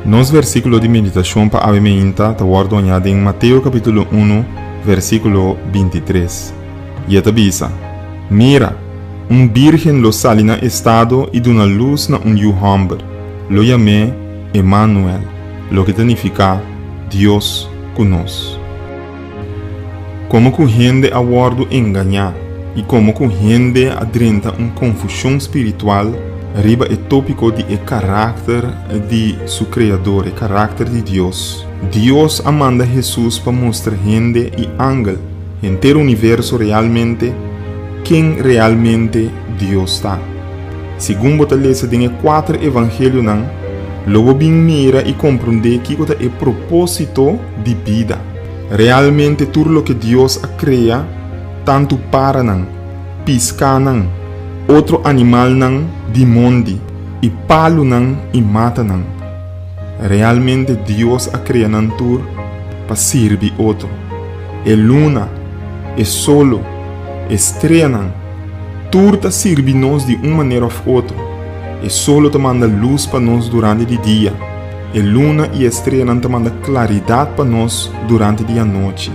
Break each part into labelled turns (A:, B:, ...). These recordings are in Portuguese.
A: Nos versículo de meditação para a meinta está guardado em Mateus capítulo 1, versículo 23. E esta bisa: Mira, virgem lo sali na estado e duna luz na hombre. Lo llamé Emmanuel, lo que significa Deus conosco. Como que gente a guardo enganar e como que gente adrenta confusão espiritual riba o tópico de caráter de seu criador, o caráter de Deus. Deus amanda Jesus para mostrar gente e ángel, inteiro universo realmente, quem realmente Deus está. Segundo a lesa de 4 evangelhos, logo bem mira e compreender que é o propósito de vida. Realmente tudo o que Deus cria, tanto para piscar, outro animal de monde e palo e mata. Realmente Deus cria tur para servir outro. E luna, e solo, estrela, tudo serve nós de uma maneira ou outra. E solo te manda luz para nós durante o dia. E luna e estrela te manda claridade para nós durante a noite.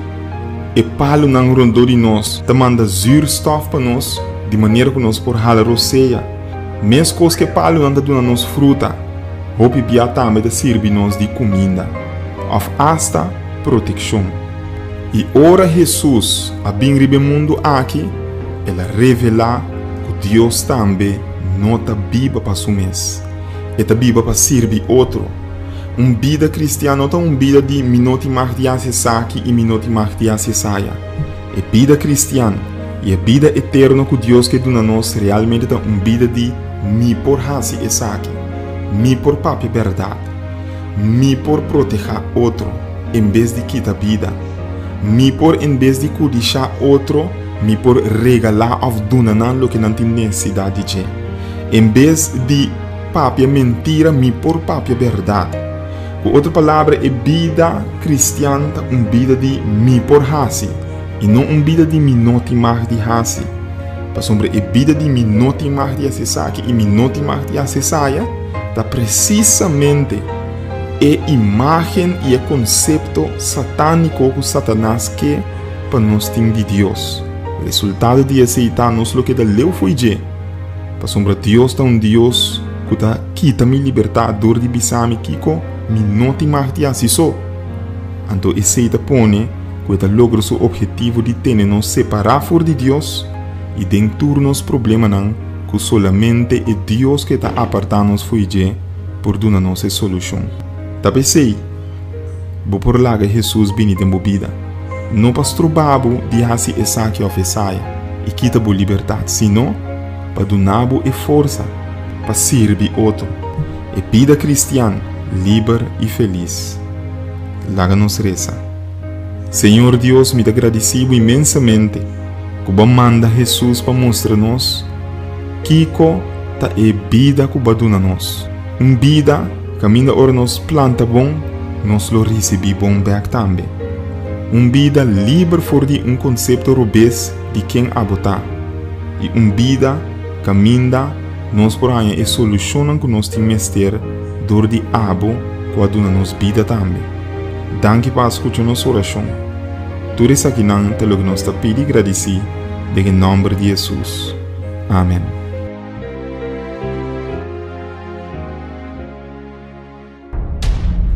A: E palo rondou de nós te manda zuurstof para nós, de maneira que nós por hala roceia. Mesmo coisa que palo anda dando nos fruta, hope bia também de servir nós de comida, of hasta proteção. E ora Jesus a bem ribe mundo aqui, ela revela que Deus também nota biba para su mês. Eta biba para servir outro. Vida cristiana não é vida de minuto mardia se saque e minuto mardia se saia. É vida cristiana e a vida eterna que Deus que dá nós realmente é vida de me por hasi e saque, me por papi verdade, me por proteger outro em vez de quitar vida, me por em vez de codiciar outro, me por regalar of dunanan lo que não tem necessidade de. Em vez de papi mentira, me por papi verdade. Com outra palavra, é vida cristiana, vida de me por hasi, e não vida de minuto mar de hasi. Para sobre a vida de minuto mar de acessar e minuto mar de acessar, está precisamente a imagem e o conceito satânico que Satanás quer para nós ter de Deus. O resultado de aceitar nós o que da leu foi de. Para sobre Deus está Deus que está quita me libertar dor de bisame kiko minuto mar de acessar. Então aceita pone que está logra seu objetivo de ter nos separar fora de Deus e dentro nos problemas que solamente é Deus que está apartando nos foi de por dar nos a solução. Também sei, vou por lá que Jesus vem de vida. Não para trobar de hasi essa que oferecia e quita a liberdade, senão para dar a força para servir outro. É vida cristiana, livre e feliz. Laga nos reza. Senhor Deus, me agradecido imensamente que você manda Jesus para mostrar-nos que é vida que você dá nós. Vida que ainda ora nos planta bom, nós lo recebi bom back também. Vida livre fora de conceito robês de quem abotar. E vida que ainda nós por aí solucionam que nós temos que ter dor de abo que dá nos vida também. Danke para escutar nossa oração. Tudo isso aqui não te lo que nós te pedimos e agradecer em nome de Jesus. Amém.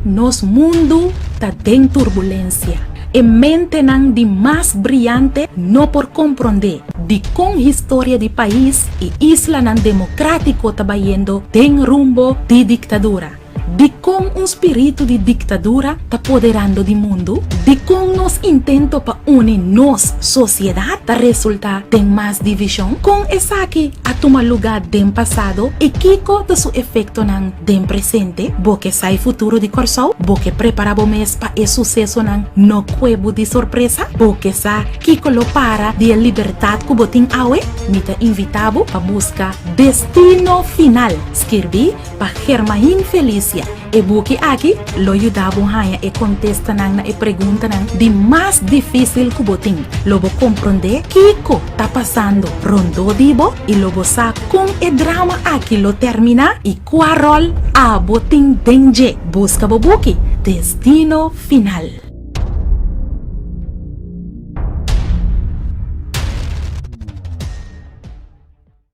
B: Nosso mundo está em turbulência. E mente não de mais brilhante não por compreender de com história de país e isla não democrático está indo tem rumbo de ditadura. De como espírito de ditadura está apoderando do mundo, de como nos intento para unir nos sociedade está resultar em mais divisão, com essa aqui a tomar lugar do passado e kiko de seu efeito não do presente, porque sai futuro de corso, porque prepara o mês para o sucesso não no cuevo de surpresa, porque sa kiko lo para de liberdade que botin awe, me te invitavo para buscar destino final, escrevi para Germain Felicia. E buki aqui, lo ayudabo haya e contesta nang na e pregunta nang di mas difícil kuboting. Lobo comprende kiko ta pasando rondo dibo e lobo sa kung e drama aqui lo termina e quarol a boting denje. Busca bobuki, destino final.